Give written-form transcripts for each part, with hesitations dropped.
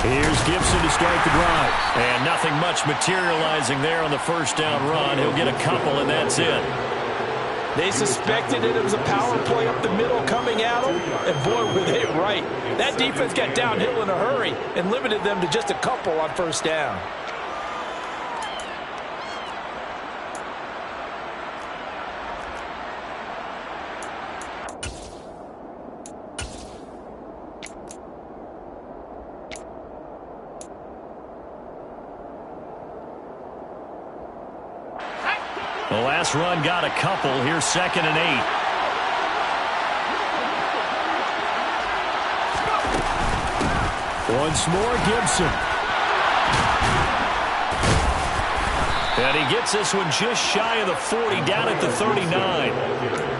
Here's Gibson to start the drive. And nothing much materializing there on the first down run. He'll get a couple, and that's it. They suspected it was a power play up the middle coming at them, and boy, were they right. That defense got downhill in a hurry and limited them to just a couple on first down. The last run got a couple. Here's 2nd and 8. Once more, Gibson. And he gets this one just shy of the 40, down at the 39.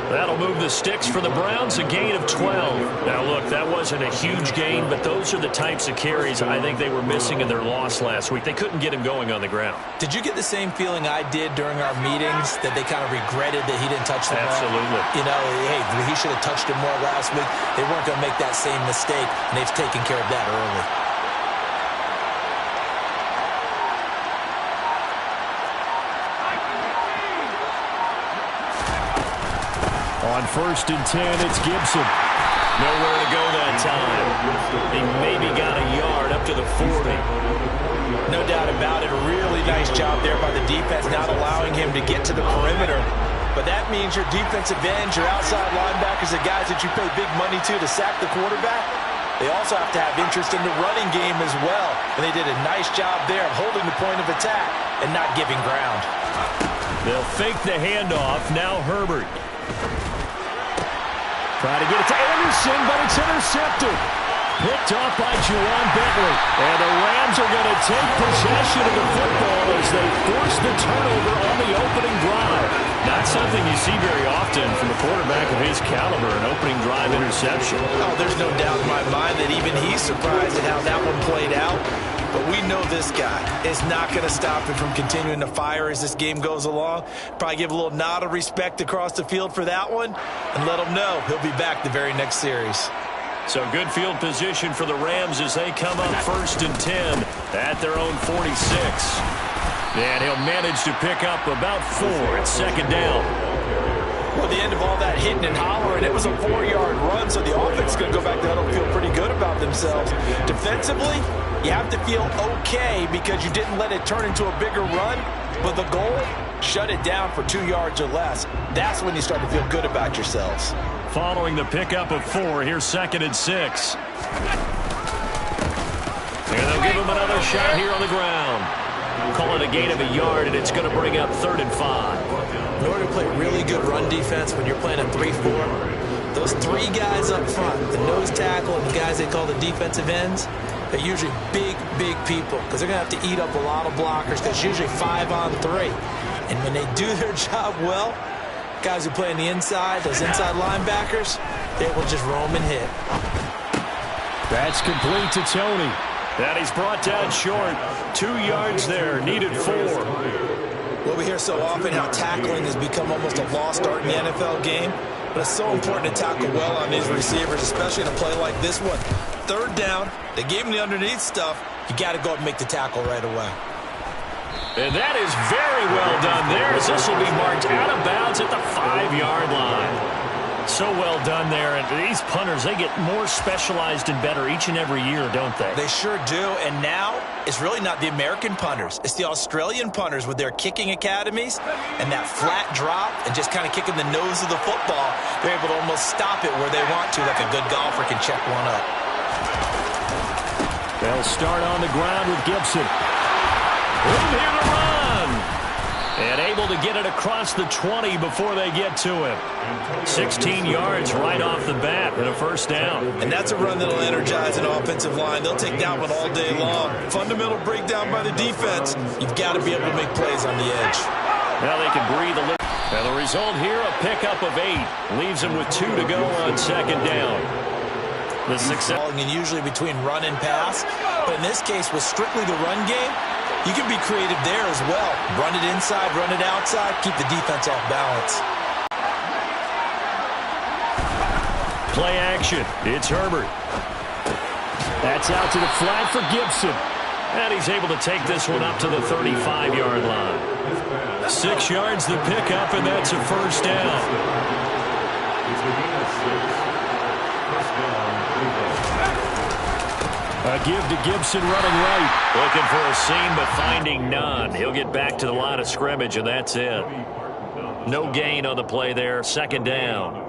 That'll move the sticks for the Browns, a gain of 12. Now, look, that wasn't a huge gain, but those are the types of carries I think they were missing in their loss last week. They couldn't get him going on the ground. Did you get the same feeling I did during our meetings, that they kind of regretted that he didn't touch the ball? Absolutely. You know, hey, he should have touched it more last week. They weren't going to make that same mistake, and they've taken care of that early. On 1st and 10, it's Gibson. Nowhere to go that time. He maybe got a yard up to the 40. No doubt about it. A really nice job there by the defense, not allowing him to get to the perimeter. But that means your defensive ends, your outside linebackers, the guys that you pay big money to sack the quarterback, they also have to have interest in the running game as well. And they did a nice job there of holding the point of attack and not giving ground. They'll fake the handoff. Now Herbert. Try to get it to Anderson, but it's intercepted. Picked off by Juwan Bentley. And the Rams are going to take possession of the football as they force the turnover on the opening drive. Not something you see very often from a quarterback of his caliber, an opening drive interception. Oh, there's no doubt in my mind that even he's surprised at how that one played out. But we know this guy is not going to stop him from continuing to fire as this game goes along. Probably give a little nod of respect across the field for that one and let him know he'll be back the very next series. So good field position for the Rams as they come up 1st and 10 at their own 46. And he'll manage to pick up about 4 at 2nd down. Well, the end of all that hitting and hollering, it was a 4-yard run, so the offense is going to go back there and feel pretty good about themselves. Defensively, you have to feel okay because you didn't let it turn into a bigger run, but the goal, shut it down for 2 yards or less. That's when you start to feel good about yourselves. Following the pickup of 4, here's 2nd and 6. And they'll give him another shot here on the ground. Call it a gain of a yard, and it's going to bring up 3rd and 5. In order to play really good run defense when you're playing a 3-4, those 3 guys up front, the nose tackle and the guys they call the defensive ends, they're usually big, big people because they're going to have to eat up a lot of blockers because it's usually 5 on 3. And when they do their job well, guys who play on the inside, those inside linebackers, they will just roam and hit. That's complete to Tony. And he's brought down short. 2 yards there, needed 4. Well, we hear so often how tackling has become almost a lost art in the NFL game, but it's so important to tackle well on these receivers, especially in a play like this one. 3rd down, they gave him the underneath stuff. You got to go up and make the tackle right away. And that is very well done there, as this will be marked out of bounds at the 5-yard line. So well done there. And these punters, they get more specialized and better each and every year, don't they? They sure do. And now it's really not the American punters. It's the Australian punters with their kicking academies and that flat drop and just kind of kicking the nose of the football. They're able to almost stop it where they want to, like a good golfer can check one up. They'll start on the ground with Gibson. Room here to run. And able to get it across the 20 before they get to him. 16 yards right off the bat and a 1st down. And that's a run that'll energize an offensive line. They'll take that one all day long. Fundamental breakdown by the defense. You've got to be able to make plays on the edge. Now they can breathe a little. And the result here, a pickup of 8. Leaves them with 2 to go on 2nd down. The success. And usually between run and pass. But in this case, with strictly the run game, you can be creative there as well. Run it inside, run it outside, keep the defense off balance. Play action. It's Herbert. That's It's out to the flat for Gibson. And he's able to take this one up to the 35-yard line. 6 yards the pickup, and that's a first down. A give to Gibson running right. Looking for a seam, but finding none. He'll get back to the line of scrimmage, and that's it. No gain on the play there. Second down.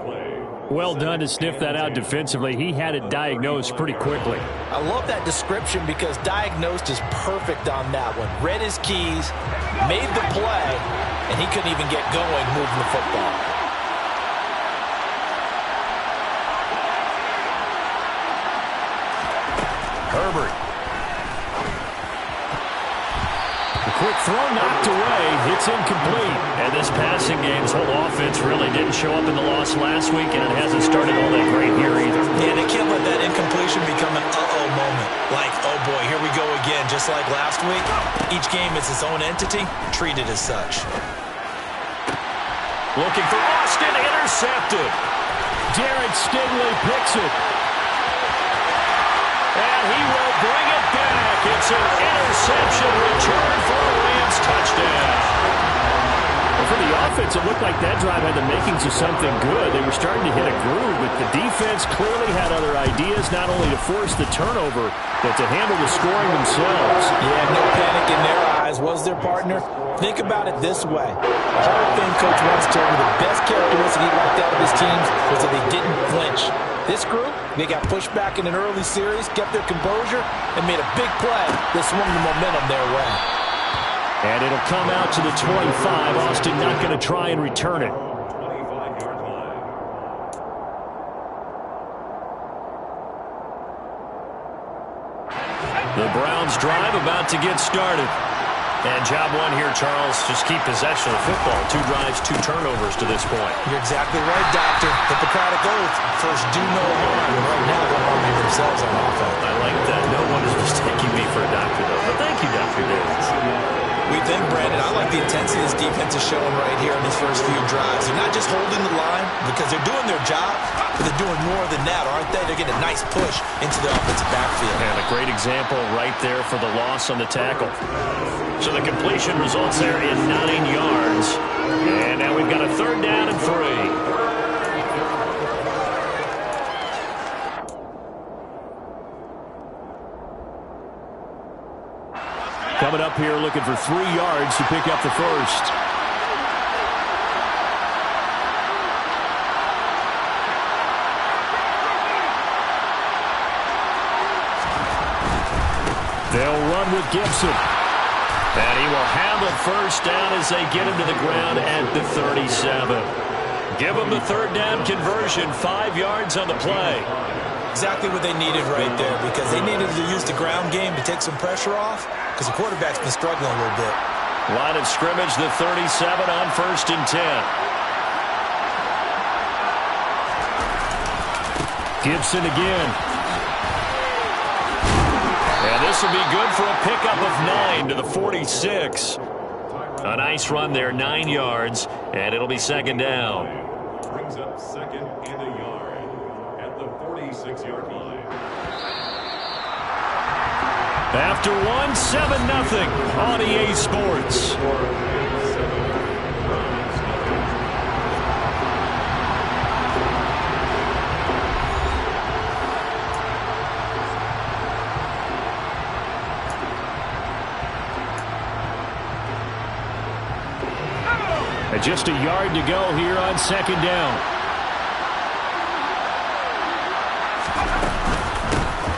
Well done to sniff that out defensively. He had it diagnosed pretty quickly. I love that description because diagnosed is perfect on that one. Read his keys, made the play, and he couldn't even get going moving the football. Herbert. A quick throw knocked away. It's incomplete. And this passing game's whole offense really didn't show up in the loss last week, and it hasn't started all that great here either. Yeah, they can't let that incompletion become an uh-oh moment. Like, oh boy, here we go again, just like last week. Each game is its own entity, treated as such. Looking for Austin, intercepted. Derek Stingley picks it. And he will bring it back. It's an interception return for a Rams touchdown. Well, for the offense, it looked like that drive had the makings of something good. They were starting to hit a groove, but the defense clearly had other ideas, not only to force the turnover, but to handle the scoring themselves. Yeah, no panic in their eyes. Was their partner? Think about it this way. A Hall of Fame coach once told me the best characteristic he liked out of his teams was that they didn't flinch. This group, they got pushed back in an early series, kept their composure, and made a big play that swung the momentum their way. And it'll come out to the 25. Austin not going to try and return it. The Browns drive about to get started. And job one here, Charles, just keep possession of the football. 2 drives, 2 turnovers to this point. You're exactly right, Doctor. Hippocratic oath. First, do no harm. And right now, they're harming themselves on offense. I like that. No one is mistaking me for a doctor, though. But thank you, Dr. Davis. We think, Brandon, I like the intensity this defense is showing right here in these first few drives. They're not just holding the line because they're doing their job, but they're doing more than that, aren't they? They're getting a nice push into the offensive backfield. And a great example right there for the loss on the tackle. So the completion results there in 9 yards. And now we've got a 3rd down and 3. Coming up here looking for 3 yards to pick up the first. They'll run with Gibson. And he will have a first down as they get him to the ground at the 37. Give them the 3rd down conversion, 5 yards on the play. Exactly what they needed right there because they needed to use the ground game to take some pressure off because the quarterback's been struggling a little bit. Line of scrimmage, the 37 on 1st and 10. Gibson again. And this will be good for a pickup of 9 to the 46. A nice run there, 9 yards, and it'll be 2nd down. Brings up 2nd and a yard at the 46-yard line. After 1, 7-0 on EA Sports. And just a yard to go here on 2nd down.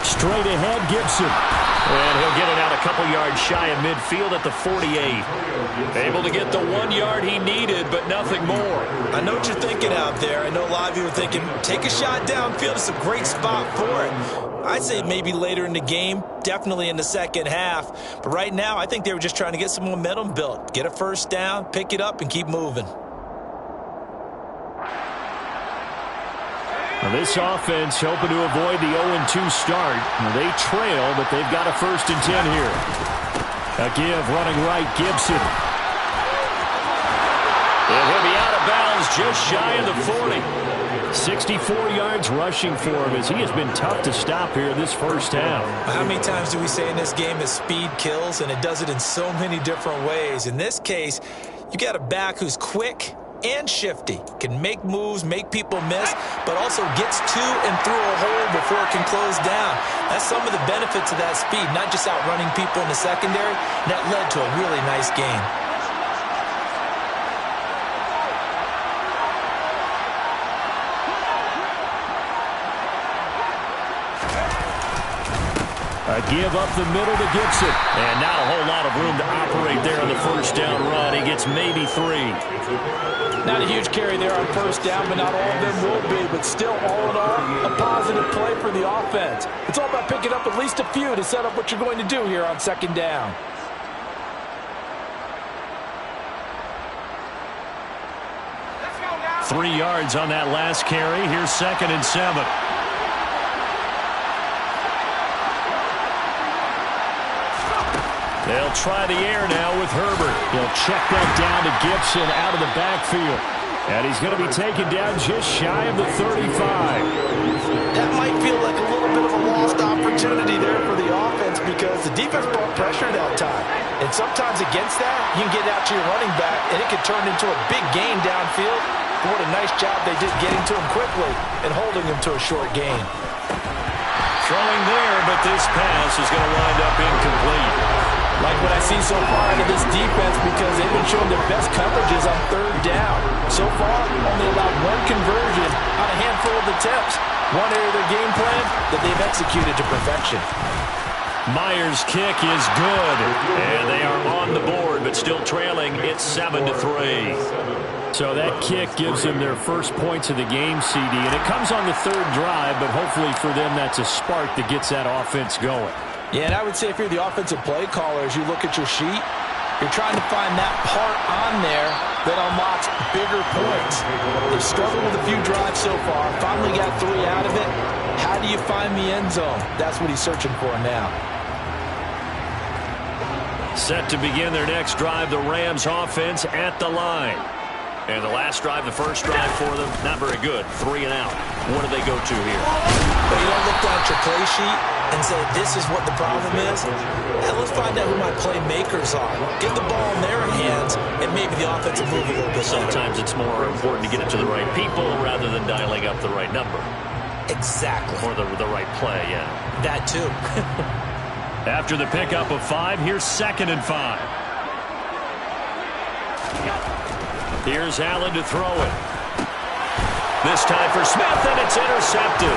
Straight ahead, Gibson. And he'll get it out a couple yards shy of midfield at the 48. Able to get the 1 yard he needed, but nothing more. I know what you're thinking out there. I know a lot of you are thinking, take a shot downfield. It's a great spot for it. I'd say maybe later in the game, definitely in the second half. But right now, I think they were just trying to get some momentum built. Get a first down, pick it up, and keep moving. Now this offense hoping to avoid the 0-2 start. Now they trail, but they've got a 1st and 10 here. A give running right, Gibson. And he'll be out of of bounds just shy of the 40. 64 yards rushing for him as he has been tough to stop here in this first half. How many times do we say in this game that speed kills, and it does it in so many different ways? In this case, you got a back who's quick and shifty, can make moves, make people miss, but also gets to and through a hole before it can close down. That's some of the benefits of that speed, not just outrunning people in the secondary. That led to a really nice game. A give up the middle to Gibson. And not a whole lot of room to operate there on the first down run. He gets maybe 3. Not a huge carry there on first down, but not all of them will be. But still, all in all, a positive play for the offense. It's all about picking up at least a few to set up what you're going to do here on second down. Let's go now. 3 yards on that last carry. Here's 2nd and 7. They'll try the air now with Herbert. He'll check that down to Gibson out of the backfield. And he's going to be taken down just shy of the 35. That might feel like a little bit of a lost opportunity there for the offense because the defense brought pressure that time. And sometimes against that, you can get out to your running back, and it could turn into a big gain downfield. But what a nice job they did getting to him quickly and holding him to a short gain. Throwing there, but this pass is going to wind up incomplete. Like what I see so far out of this defense because they've been showing their best coverages on third down. So far, only allowed one conversion on a handful of attempts. One area of their game plan that they've executed to perfection. Myers' kick is good, and they are on the board, but still trailing. It's 7-3. So that kick gives them their first points of the game, CD, and it comes on the third drive, but hopefully for them that's a spark that gets that offense going. Yeah, and I would say if you're the offensive play caller, as you look at your sheet, you're trying to find that part on there that unlocks bigger points. They've struggled with a few drives so far, finally got 3 out of it. How do you find the end zone? That's what he's searching for now. Set to begin their next drive, the Rams offense at the line. And the last drive, the first drive for them, not very good. 3 and out. What do they go to here? But you don't look down at your play sheet and say, this is what the problem is. And let's find out who my playmakers are. Get the ball in their hands, and maybe the offense will move a little bit. Sometimes it's more important to get it to the right people rather than dialing up the right number. Exactly. Or the right play, yeah. That too. After the pickup of 5, here's 2nd and 5. Here's Allen to throw it. This time for Smith, and it's intercepted.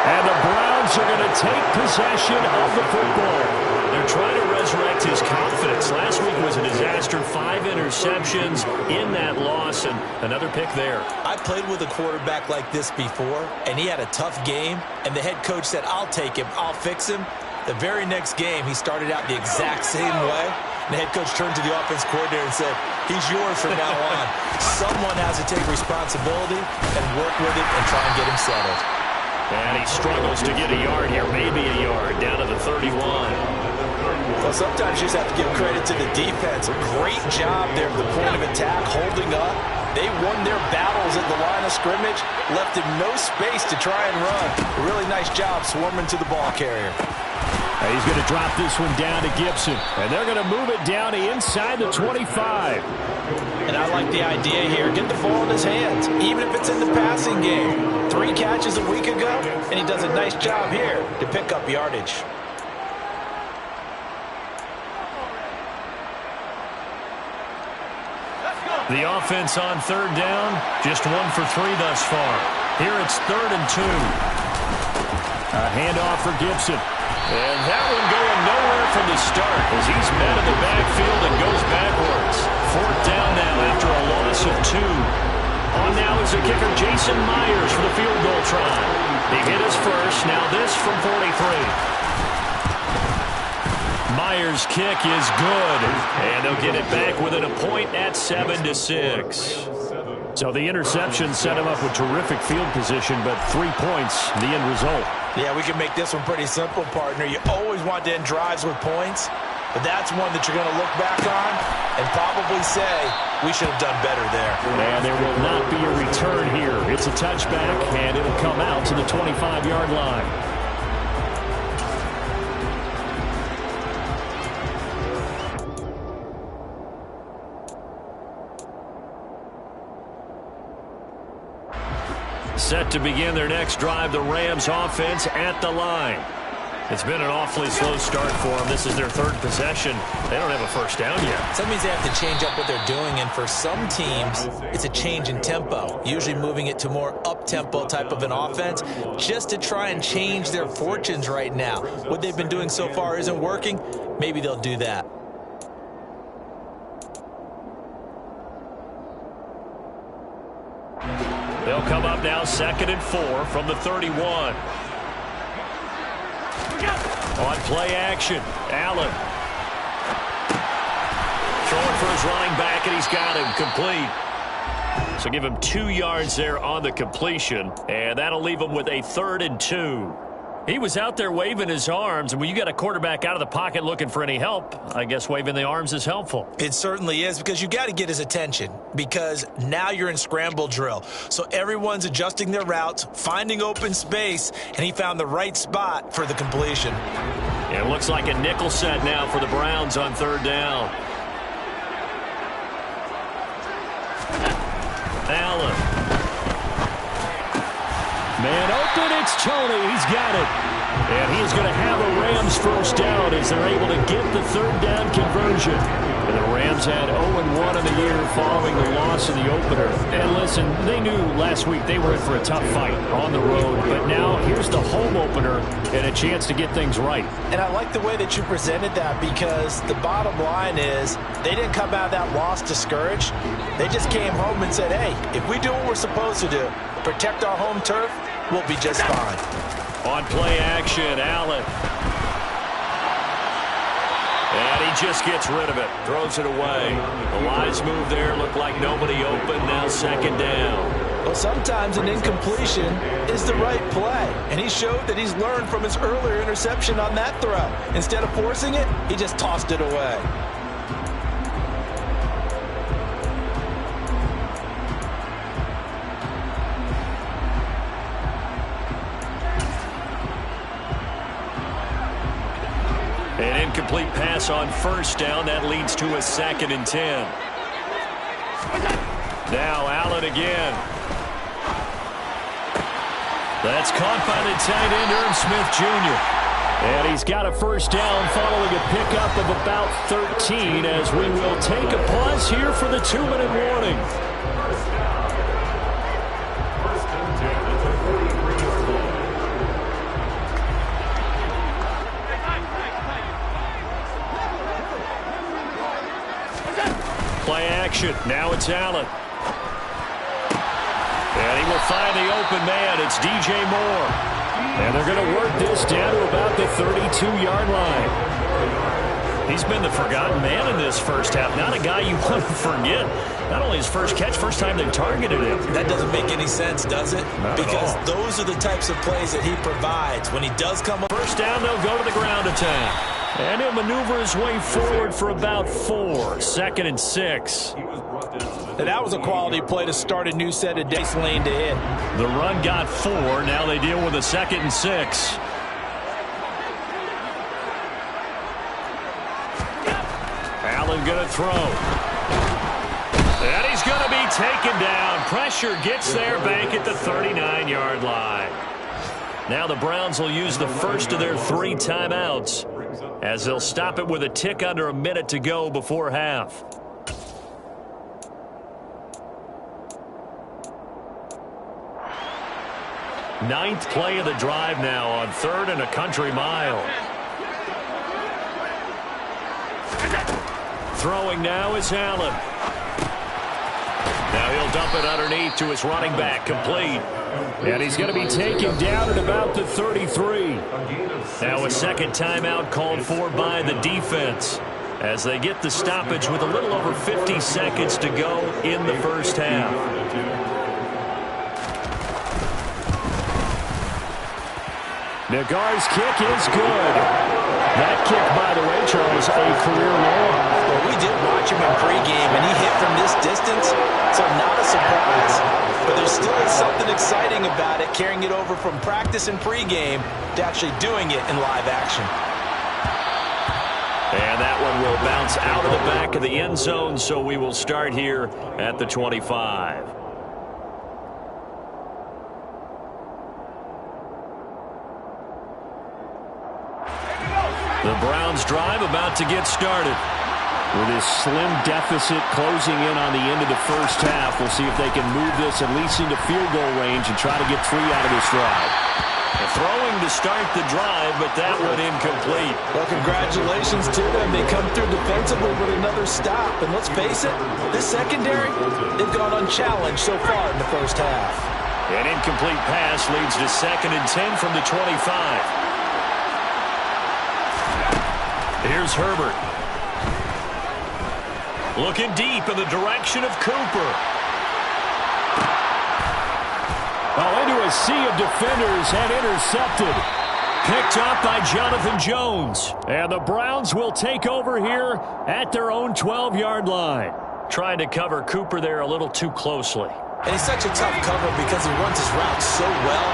And the Browns are going to take possession of the football. They're trying to resurrect his confidence. Last week was a disaster. 5 interceptions in that loss, and another pick there. I played with a quarterback like this before, and he had a tough game, and the head coach said, I'll take him, I'll fix him. The very next game, he started out the exact same way. And the head coach turned to the offense coordinator and said, he's yours from now on. Someone has to take responsibility and work with it and try and get him settled. And he struggles to get a yard here, maybe a yard, down to the 31. Well, sometimes you just have to give credit to the defense. A great job there at the point of attack, holding up. They won their battles at the line of scrimmage, left him no space to try and run. A really nice job swarming to the ball carrier. He's going to drop this one down to Gibson, and they're going to move it down to inside the 25. And I like the idea here. Get the ball in his hands, even if it's in the passing game. 3 catches a week ago, and he does a nice job here to pick up yardage. The offense on third down, just 1 for 3 thus far. Here it's 3rd and 2. A handoff for Gibson. And that one going nowhere from the start as he's met in the backfield and goes backwards. 4th down now after a loss of 2. On now is the kicker Jason Myers for the field goal try. He hit his first, now this from 43. Myers' kick is good, and they'll get it back within a point at 7-6. So the interception set him up with terrific field position, but 3 points, the end result. Yeah, we can make this one pretty simple, partner. You always want to end drives with points. but that's one that you're going to look back on and probably say, we should have done better there. And there will not be a return here. It's a touchback, and it'll come out to the 25-yard line. Set to begin their next drive, the Rams offense at the line. It's been an awfully slow start for them. This is their third possession. They don't have a first down yet. So that means they have to change up what they're doing, and for some teams, it's a change in tempo, usually moving it to more up-tempo type of an offense just to try and change their fortunes right now. What they've been doing so far isn't working. Maybe they'll do that. They'll come up now 2nd and 4 from the 31. On play action, Allen. Throwing for his running back, and he's got him complete. So give him 2 yards there on the completion, and that'll leave him with a 3rd and 2. He was out there waving his arms, and when you got a quarterback out of the pocket looking for any help, I guess waving the arms is helpful. It certainly is, because you got to get his attention, because now you're in scramble drill. So everyone's adjusting their routes, finding open space, and he found the right spot for the completion. It looks like a nickel set now for the Browns on 3rd down. Allen. Man open, it's Tony. He's got it. And he's going to have a Rams first down as they're able to get the 3rd down conversion. And the Rams had 0-1 in the year following the loss in the opener. And listen, they knew last week they were in for a tough fight on the road. But now here's the home opener and a chance to get things right. And I like the way that you presented that, because the bottom line is they didn't come out of that loss discouraged. They just came home and said, hey, if we do what we're supposed to do, protect our home turf, we'll be just fine. On play action, Allen. And he just gets rid of it. Throws it away. The wise move there. Looked like nobody open. Now 2nd down. Well, sometimes an incompletion is the right play. And he showed that he's learned from his earlier interception on that throw. Instead of forcing it, he just tossed it away. An incomplete pass on 1st down. That leads to a 2nd and 10. Now Allen again. That's caught by the tight end, Irv Smith Jr. And he's got a first down following a pickup of about 13 as we will take a pause here for the 2-minute warning. Play action. Now it's Allen. And he will find the open man. It's DJ Moore. And they're going to work this down to about the 32-yard line. He's been the forgotten man in this first half. Not a guy you want to forget. Not only his first catch, first time they've targeted him. That doesn't make any sense, does it? Not because at all. those are the types of plays that he provides. When he does come up. First down, they'll go to the ground attack. And he'll maneuver his way forward for about 4. 2nd and 6. And that was a quality play to start a new set of days lane to hit. The run got 4. Now they deal with a 2nd and 6. Allen going to throw. And he's going to be taken down. Pressure gets there back at the 39-yard line. Now the Browns will use the first of their 3 timeouts as they'll stop it with a tick under a minute to go before half. Ninth play of the drive now on 3rd and a country mile. Throwing now is Allen. Now he'll dump it underneath to his running back, complete. And he's going to be taken down at about the 33. Now a 2nd timeout called for by the defense as they get the stoppage with a little over 50 seconds to go in the first half. Nagar's kick is good. That kick, by the way, Charles, a career long. Well, we did watch him in pregame, and he hit from this distance, so not a surprise. But there still is something exciting about it, carrying it over from practice and pregame to actually doing it in live action. And that one will bounce out of the back of the end zone, so we will start here at the 25. The Browns drive about to get started. With this slim deficit closing in on the end of the first half, we'll see if they can move this at least into field goal range and try to get 3 out of this drive. Throwing to start the drive, but that one incomplete. Well, congratulations to them. They come through defensively with another stop. And let's face it, this secondary, they've gone unchallenged so far in the first half. An incomplete pass leads to 2nd and 10 from the 25. Here's Herbert. Looking deep in the direction of Cooper. Into a sea of defenders and intercepted. Picked up by Jonathan Jones. And the Browns will take over here at their own 12-yard line. Trying to cover Cooper there a little too closely. And he's such a tough cover because he runs his route so well.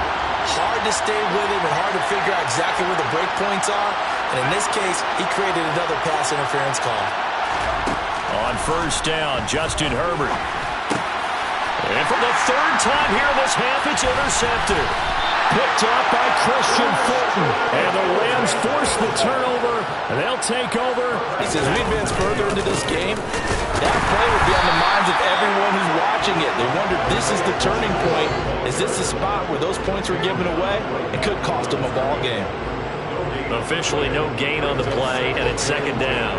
Hard to stay with him and hard to figure out exactly where the break points are. And in this case, he created another pass interference call. On first down, Justin Herbert. And for the 3rd time here in this half, it's intercepted. Picked up by Christian Fulton. And the Rams force the turnover. And they'll take over. As we advance further into this game, that play will be on the minds of everyone who's watching it. They wonder, this is the turning point. Is this the spot where those points were given away? It could cost them a ball game. Officially no gain on the play, and it's 2nd down.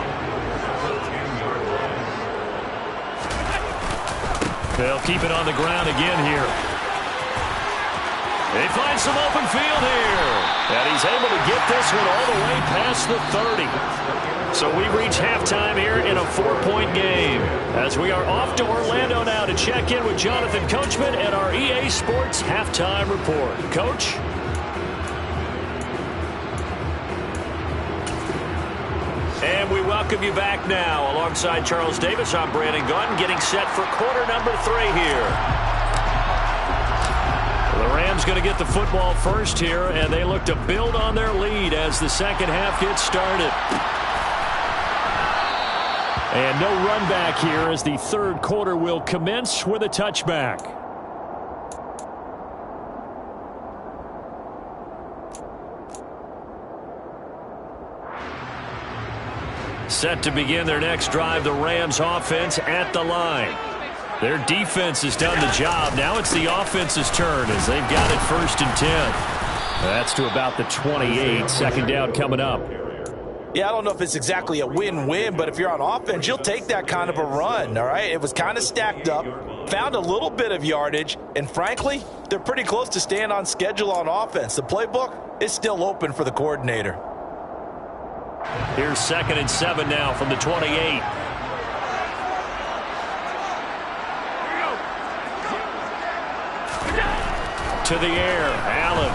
They'll keep it on the ground again here. They find some open field here. And he's able to get this one all the way past the 30. So we reach halftime here in a 4-point game. As we are off to Orlando now to check in with Jonathan Coachman and our EA Sports Halftime Report. Coach? And we welcome you back now. Alongside Charles Davis, I'm Brandon Gaudin, getting set for quarter number 3 here. The Rams going to get the football first here, and they look to build on their lead as the second half gets started. And no run back here as the 3rd quarter will commence with a touchback. Set to begin their next drive, the Rams offense at the line. Their defense has done the job. Now it's the offense's turn as they've got it 1st and 10. That's to about the 28. 2nd down coming up. Yeah, I don't know if it's exactly a win-win, but if you're on offense, you'll take that kind of a run, all right? It was kind of stacked up, found a little bit of yardage, and frankly, they're pretty close to staying on schedule on offense. The playbook is still open for the coordinator. Here's 2nd and 7 now from the 28. To the air, Allen.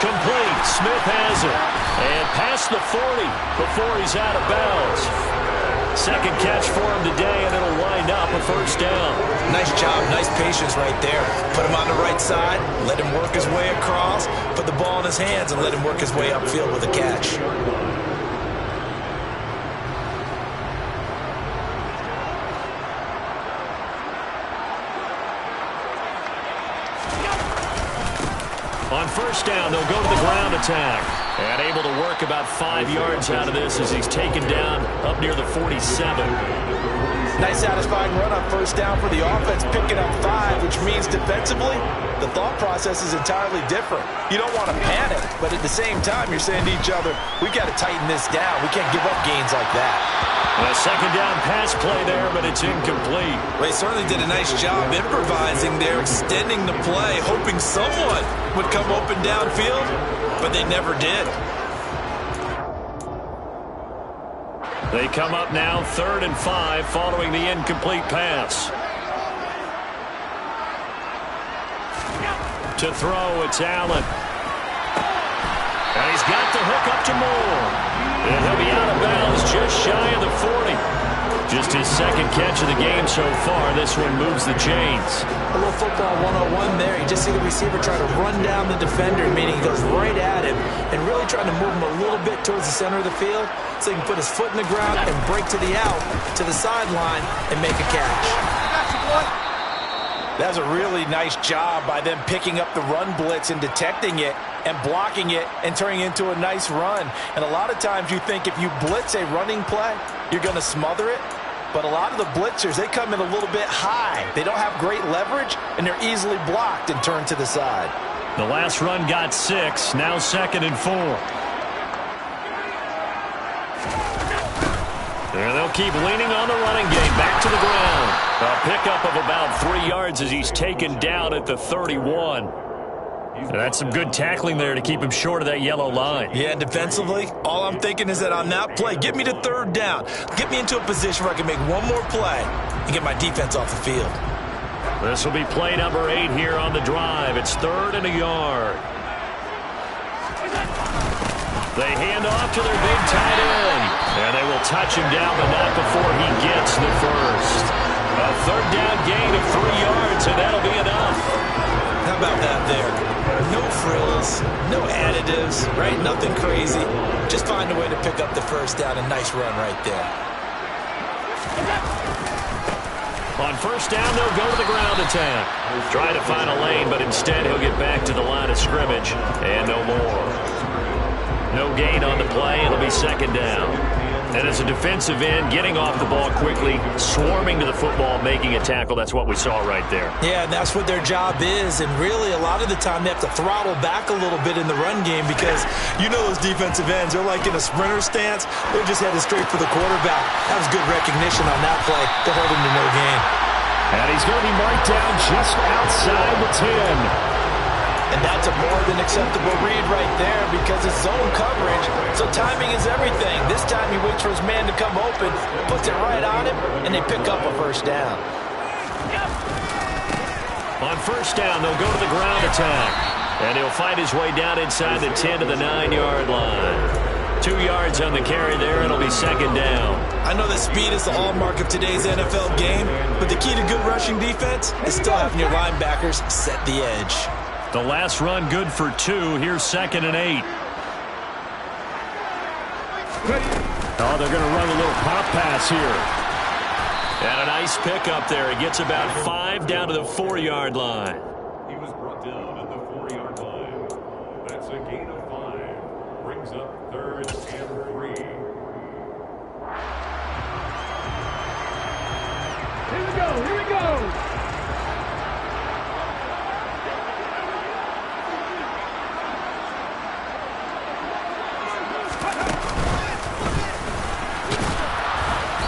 Complete, Smith has it. And past the 40 before he's out of bounds. 2nd catch for him today, and it'll wind up a 1st down. Nice job, nice patience right there. Put him on the right side, let him work his way across, put the ball in his hands, and let him work his way upfield with a catch. On first down, they'll go to the ground attack. And able to work about 5 yards out of this as he's taken down up near the 47. Nice satisfying run on first down for the offense, picking up 5, which means defensively, the thought process is entirely different. You don't want to panic, but at the same time, you're saying to each other, we got to tighten this down. We can't give up gains like that. A 2nd down pass play there, but it's incomplete. They certainly did a nice job improvising there, extending the play, hoping someone would come open downfield, but they never did. They come up now 3rd and 5 following the incomplete pass. To throw, it's Allen. And he's got the hook up to Moore. And he'll be out of bounds just shy of the 40. Just his second catch of the game so far. This one moves the chains. A little football 101 there. You just see the receiver try to run down the defender, meaning he goes right at him and really trying to move him a little bit towards the center of the field so he can put his foot in the ground and break to the out, to the sideline, and make a catch. That's a really nice job by them picking up the run blitz and detecting it and blocking it and turning it into a nice run. And a lot of times you think if you blitz a running play, you're going to smother it. But a lot of the blitzers, they come in a little bit high. They don't have great leverage, and they're easily blocked and turned to the side. The last run got 6, now 2nd and 4. And they'll keep leaning on the running game. Back to the ground. A pickup of about 3 yards as he's taken down at the 31. And that's some good tackling there to keep him short of that yellow line. Yeah, defensively, all I'm thinking is that on that play, get me to 3rd down. Get me into a position where I can make one more play and get my defense off the field. This will be play number 8 here on the drive. It's 3rd and a yard. They hand off to their big tight end. And they will touch him down, but not before he gets the first. A 3rd down gain of 3 yards, and that'll be enough. How about that there? No frills, no additives, right? Nothing crazy. Just find a way to pick up the first down. A nice run right there. On 1st down, they'll go to the ground attack. Try to find a lane, but instead he'll get back to the line of scrimmage. And no more. No gain on the play. It'll be 2nd down. And as a defensive end, getting off the ball quickly, swarming to the football, making a tackle, that's what we saw right there. Yeah, and that's what their job is. And really, a lot of the time, they have to throttle back a little bit in the run game because you know those defensive ends, they're like in a sprinter stance. They're just headed straight for the quarterback. That was good recognition on that play to hold him to no gain. And he's going to be marked down just outside the 10. And that's a more than acceptable read right there because it's zone coverage, so timing is everything. This time he waits for his man to come open, puts it right on him, and they pick up a 1st down. On 1st down, they'll go to the ground attack. And he'll find his way down inside the 10 to the 9-yard line. 2 yards on the carry there, and it'll be 2nd down. I know that speed is the hallmark of today's NFL game, but the key to good rushing defense is still having your linebackers set the edge. The last run good for 2. Here's 2nd and 8. Oh, they're going to run a little pop pass here. And a nice pickup there. He gets about 5 down to the 4-yard line. He was brought down at the 4-yard line. That's a gain of 5. Brings up 3rd and 3. Here we go. Here we go.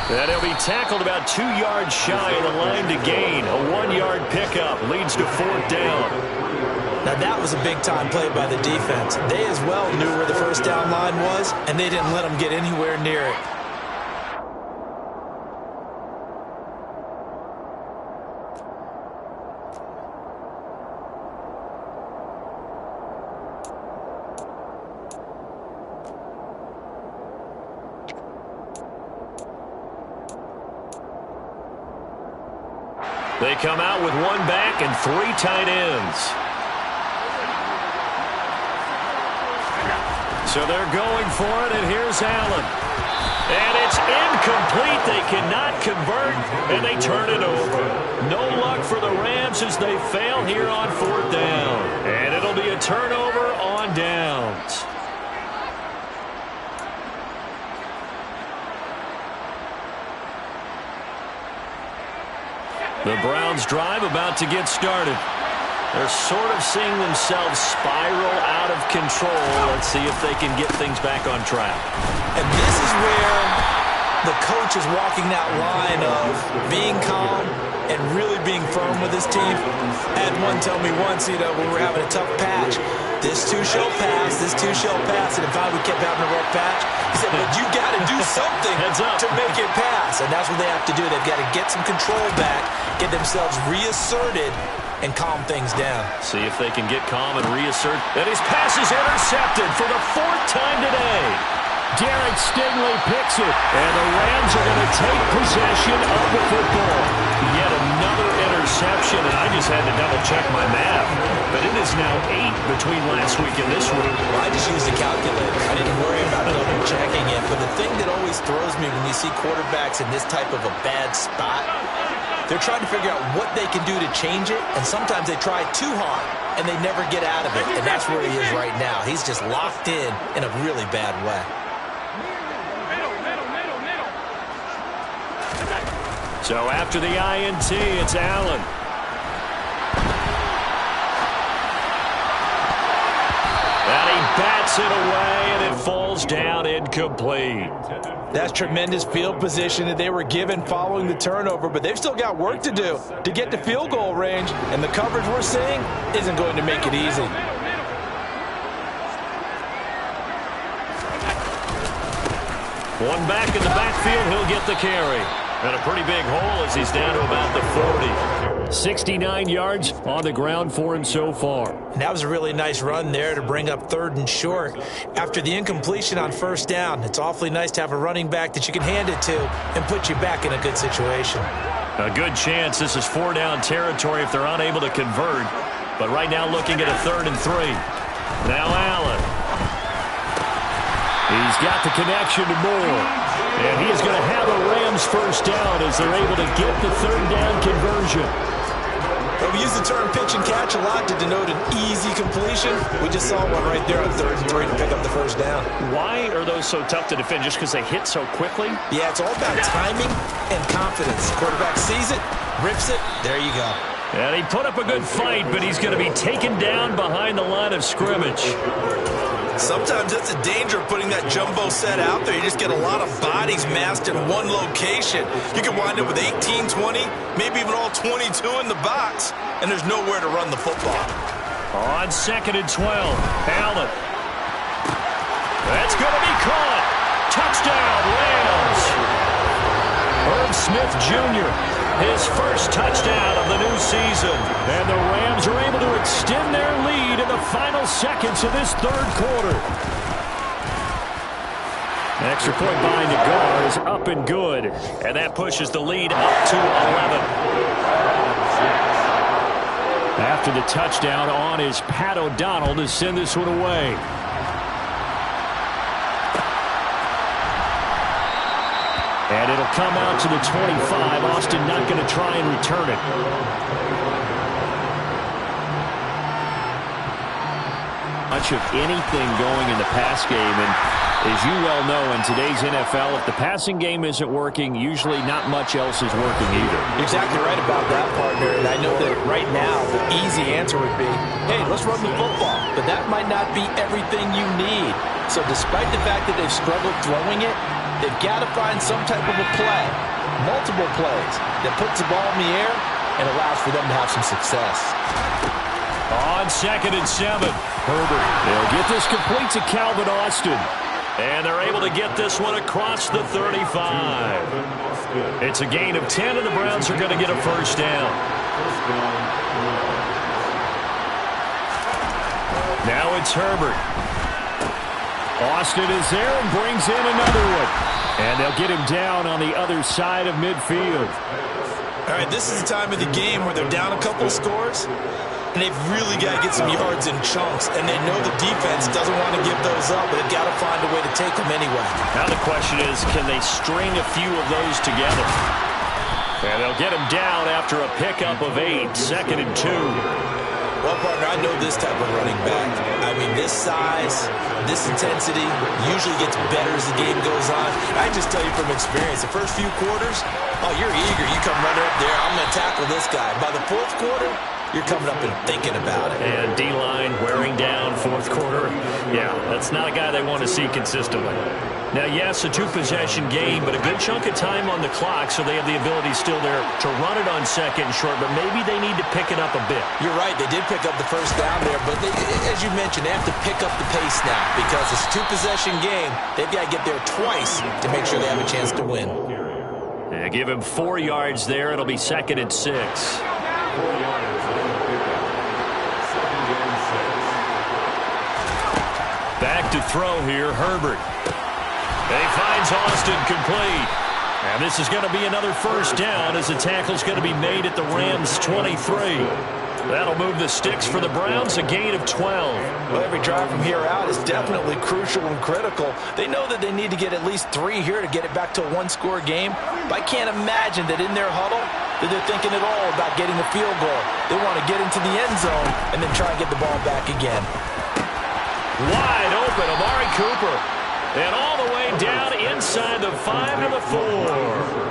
And he'll be tackled about 2 yards shy of the line to gain. A 1-yard pickup leads to 4th down. Now that was a big-time play by the defense. They as well knew where the 1st down line was, and they didn't let them get anywhere near it. They come out with 1 back and 3 tight ends. So they're going for it, and here's Allen. And it's incomplete. They cannot convert, and they turn it over. No luck for the Rams as they fail here on 4th down. And it'll be a turnover on downs. The Browns drive about to get started. They're sort of seeing themselves spiral out of control. Let's see if they can get things back on track. And this is where the coach is walking that line of being calm and really being firm with his team. I had one tell me once, when we were having a tough patch, this too shall pass, this too shall pass. And if we kept having a rough patch, he said, but you got to do something to make it pass. And that's what they have to do. They've got to get some control back, get themselves reasserted, and calm things down. See if they can get calm and reassert. And his pass is intercepted for the 4th time today. Derek Stingley picks it, and the Rams are going to take possession of the football. Yet another interception, and I just had to double-check my math. But it is now 8 between last week and this week. Well, I just used a calculator. I didn't worry about double-checking it. But the thing that always throws me when you see quarterbacks in this type of a bad spot, they're trying to figure out what they can do to change it, and sometimes they try too hard, and they never get out of it. And that's where he is right now. He's just locked in a really bad way. So after the INT, it's Allen. And he bats it away, and it falls down incomplete. That's tremendous field position that they were given following the turnover, but they've still got work to do to get to field goal range, and the coverage we're seeing isn't going to make it easy. One back in the backfield, he'll get the carry. And a pretty big hole as he's down to about the 40. 69 yards on the ground for him so far. And that was a really nice run there to bring up 3rd and short. After the incompletion on 1st down, it's awfully nice to have a running back that you can hand it to and put you back in a good situation. A good chance this is 4-down territory if they're unable to convert. But right now looking at a 3rd and 3. Now Allen. He's got the connection to Moore. And he is going to have a Rams 1st down as they're able to get the 3rd down conversion. Well, we use the term pitch and catch a lot to denote an easy completion. We just saw one right there on 3rd and 3 to pick up the 1st down. Why are those so tough to defend? Just because they hit so quickly? Yeah, it's all about timing and confidence. Quarterback sees it, rips it, there you go. And he put up a good fight, but he's going to be taken down behind the line of scrimmage. Sometimes that's the danger of putting that jumbo set out there. You just get a lot of bodies massed in one location. You can wind up with 18, 20, maybe even all 22 in the box, and there's nowhere to run the football. On 2nd and 12, Allen. That's going to be caught. Touchdown, Rams. Herb Smith Jr., his 1st touchdown of the new season. And the Rams are able to extend their lead in the final seconds of this 3rd quarter. Extra point by Nagar is up and good. And that pushes the lead up to 11. After the touchdown on is Pat O'Donnell to send this one away. And it'll come out to the 25. Austin not going to try and return it. Much of anything going in the pass game. And as you well know, in today's NFL, if the passing game isn't working, usually not much else is working either. You're exactly right about that, partner. And I know that right now the easy answer would be, hey, let's run the football. But that might not be everything you need. So despite the fact that they've struggled throwing it, they've got to find some type of a play, multiple plays, that puts the ball in the air and allows for them to have some success. On 2nd and 7, Herbert. They'll get this complete to Calvin Austin. And they're able to get this one across the 35. It's a gain of 10, and the Browns are going to get a 1st down. Now it's Herbert. Austin is there and brings in another one. And they'll get him down on the other side of midfield. All right, this is the time of the game where they're down a couple scores, and they've really got to get some yards in chunks, and they know the defense doesn't want to give those up, but they've got to find a way to take them anyway. Now the question is, can they string a few of those together? And they'll get him down after a pickup of 8, 2nd and 2. Well, partner, I know this type of running back. I mean, this size, this intensity usually gets better as the game goes on. I just tell you from experience, the first few quarters, oh, you're eager. You come running up there, I'm going to tackle this guy. By the 4th quarter, you're coming up and thinking about it. And D-line wearing down 4th quarter. Yeah, that's not a guy they want to see consistently. Now, yes, a 2-possession game, but a good chunk of time on the clock, so they have the ability still there to run it on 2nd and short, but maybe they need to pick it up a bit. You're right. They did pick up the 1st down there, but they, as you mentioned, they have to pick up the pace now because it's a 2-possession game. They've got to get there twice to make sure they have a chance to win. Yeah, give him 4 yards there. It'll be 2nd and 6. back to throw here, Herbert. He finds Austin complete. And this is going to be another first down as the tackle's going to be made at the Rams' 23. That'll move the sticks for the Browns, a gain of 12. Well, every drive from here out is definitely crucial and critical. They know that they need to get at least 3 here to get it back to a one-score game. But I can't imagine that in their huddle that they're thinking at all about getting a field goal. They want to get into the end zone and then try and get the ball back again. Wide open, Amari Cooper. And all the way down inside the 5 to the 4.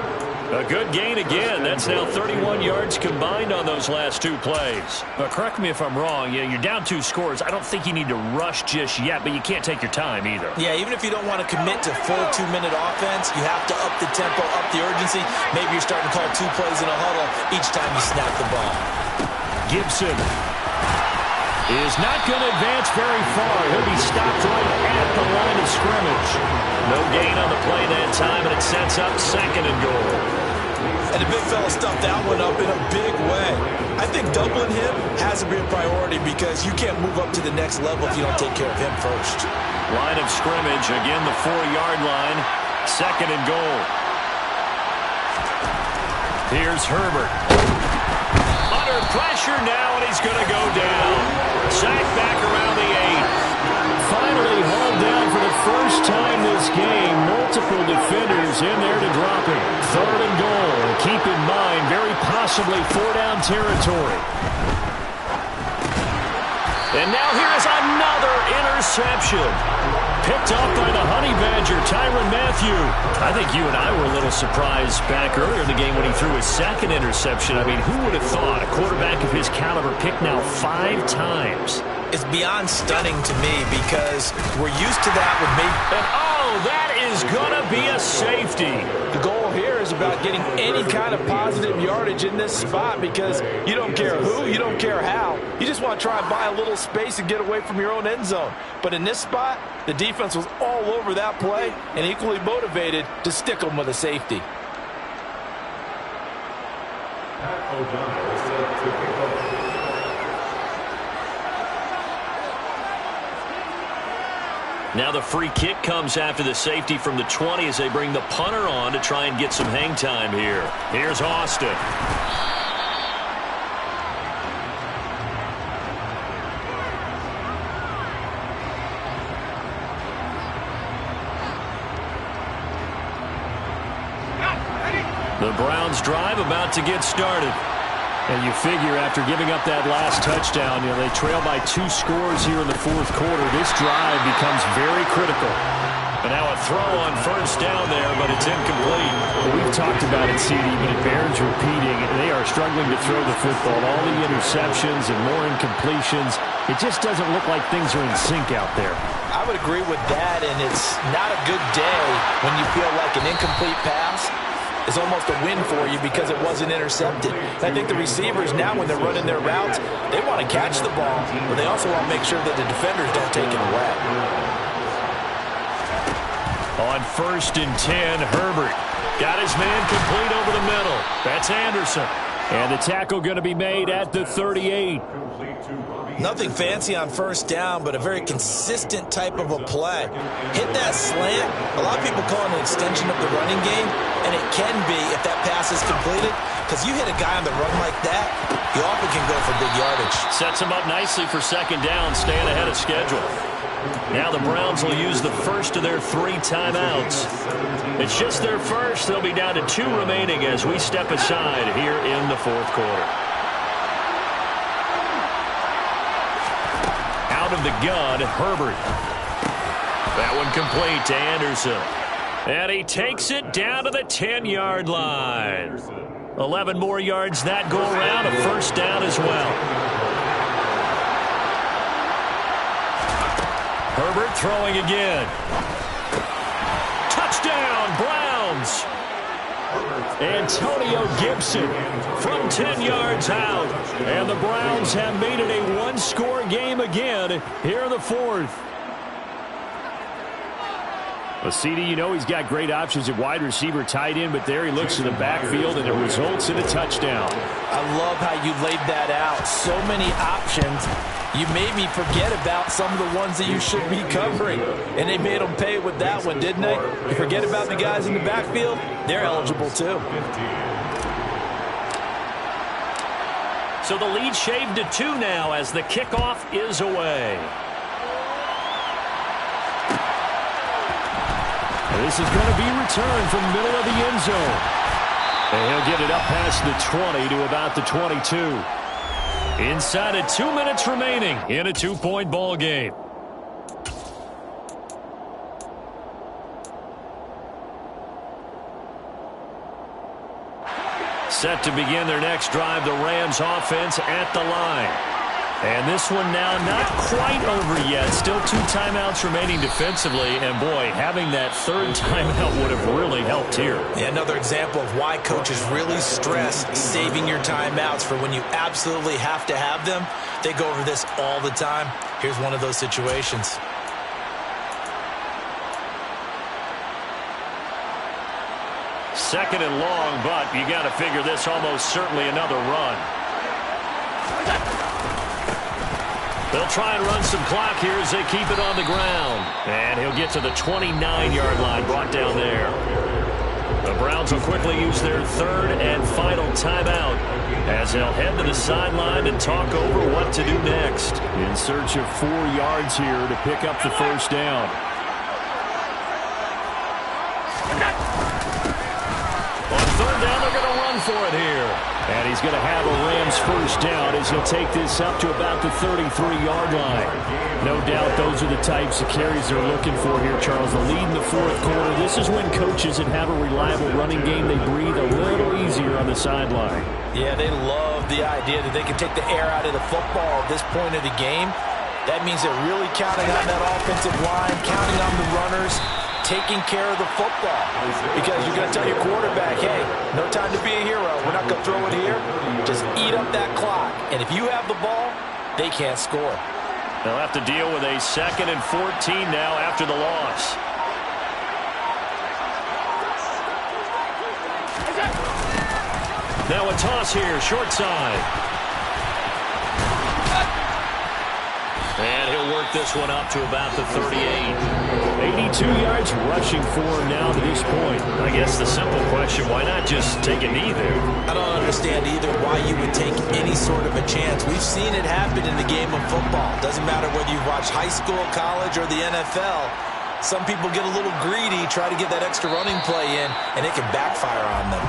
A good gain again. That's now 31 yards combined on those last 2 plays. But correct me if I'm wrong. You're down 2 scores. I don't think you need to rush just yet, but you can't take your time either. Yeah, even if you don't want to commit to full 2-minute offense, you have to up the tempo, up the urgency. Maybe you're starting to call 2 plays in a huddle each time you snap the ball. Gibson is not going to advance very far. He'll be stopped right at the line of scrimmage. No gain on the play that time, and it sets up 2nd and goal. And the big fella stuffed that one up in a big way. I think doubling him has to be a priority because you can't move up to the next level if you don't take care of him first. Line of scrimmage, again the 4-yard line. 2nd and goal. Here's Herbert. Under pressure now, and he's going to go down. Sacked back around the 8. Finally hauled down for the first time this game. Multiple defenders in there to drop him. 3rd and goal. Keep in mind, very possibly 4-down territory. And now here is another interception. Picked up by the Honey Badger, Tyrann Mathieu. I think you and I were a little surprised back earlier in the game when he threw his 2nd interception. I mean, who would have thought a quarterback of his caliber picked now 5 times? It's beyond stunning to me because we're used to that with me. And that is going to be a safety. The goal here is about getting any kind of positive yardage in this spot because you don't care who, you don't care how. You just want to try and buy a little space and get away from your own end zone. But in this spot, the defense was all over that play and equally motivated to stick them with a safety. Pat O'Donnell is set to pick up. Now the free kick comes after the safety from the 20 as they bring the punter on to try and get some hang time here. Here's Austin. The Browns drive about to get started. And you figure after giving up that last touchdown, they trail by 2 scores here in the 4th quarter. This drive becomes very critical. And now a throw on first down there, but it's incomplete. Well, we've talked about it, CD, but it bears repeating. They are struggling to throw the football. All the interceptions and more incompletions. It just doesn't look like things are in sync out there. I would agree with that, and it's not a good day when you feel like an incomplete pass is almost a win for you because it wasn't intercepted. I think the receivers now, when they're running their routes, they want to catch the ball, but they also want to make sure that the defenders don't take it away. On 1st and 10, Herbert got his man complete over the middle. That's Anderson. And the tackle going to be made at the 38. Nothing fancy on first down, but a very consistent type of a play. Hit that slant. A lot of people call it an extension of the running game, and it can be if that pass is completed, because you hit a guy on the run like that, he often can go for big yardage. Sets him up nicely for 2nd down, staying ahead of schedule. Now the Browns will use the first of their 3 timeouts. It's just their first. They'll be down to 2 remaining as we step aside here in the 4th quarter. Out of the gun, Herbert. That one complete to Anderson. And he takes it down to the 10-yard line. 11 more yards that go around, a first down as well. Herbert throwing again. Touchdown, Browns. Antonio Gibson from 10 yards out. And the Browns have made it a 1-score game again here in the 4th. Well, CD, he's got great options at wide receiver, tight end, but there he looks in the backfield, and it results in a touchdown. I love how you laid that out. So many options. You made me forget about some of the ones that you should be covering. And they made them pay with that one, didn't they? You forget about the guys in the backfield, they're eligible too. So the lead shaved to 2 now as the kickoff is away. This is going to be returned from the middle of the end zone. And he'll get it up past the 20 to about the 22. Inside of 2 minutes remaining in a 2-point ball game. Set to begin their next drive, the Rams offense at the line. And this one now not quite over yet. Still 2 timeouts remaining defensively. And, boy, having that third timeout would have really helped here. Yeah, another example of why coaches really stress saving your timeouts for when you absolutely have to have them. They go over this all the time. Here's one of those situations. Second and long, but you got to figure this almost certainly another run. They'll try and run some clock here as they keep it on the ground. And he'll get to the 29-yard line, brought down there. The Browns will quickly use their third and final timeout as they'll head to the sideline and talk over what to do next. In search of 4 yards here to pick up the first down. On third down, they're going to run for it here. And he's going to have a Rams first down as he'll take this up to about the 33-yard line. No doubt those are the types of carries they're looking for here, Charles. The lead in the fourth quarter. This is when coaches that have a reliable running game, they breathe a little easier on the sideline. Yeah, they love the idea that they can take the air out of the football at this point of the game. That means they're really counting on that offensive line, counting on the runners, taking care of the football. Because you're going to tell your quarterback, hey, no time to be a hero. We're not going to throw it here. Just eat up that clock. And if you have the ball, they can't score. They'll have to deal with a 2nd and 14 now after the loss. Now a toss here, short side. And he'll work this one up to about the 38. 82 yards rushing for him now to this point. I guess the simple question, why not just take a knee there? I don't understand either why you would take any sort of a chance. We've seen it happen in the game of football. Doesn't matter whether you've watched high school, college, or the NFL. Some people get a little greedy, try to get that extra running play in, and it can backfire on them.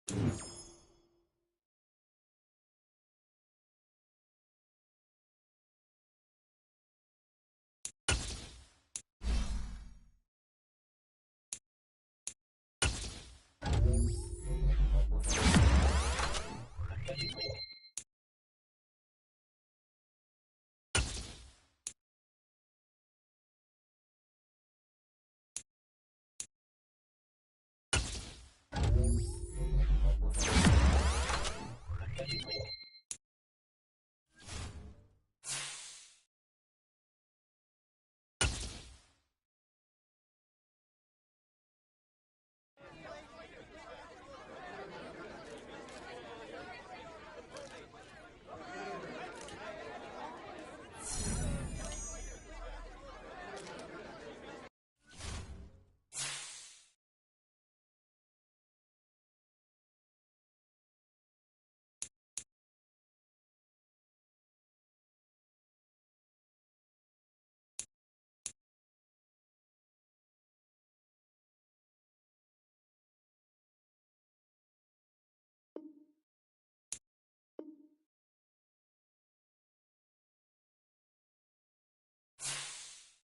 You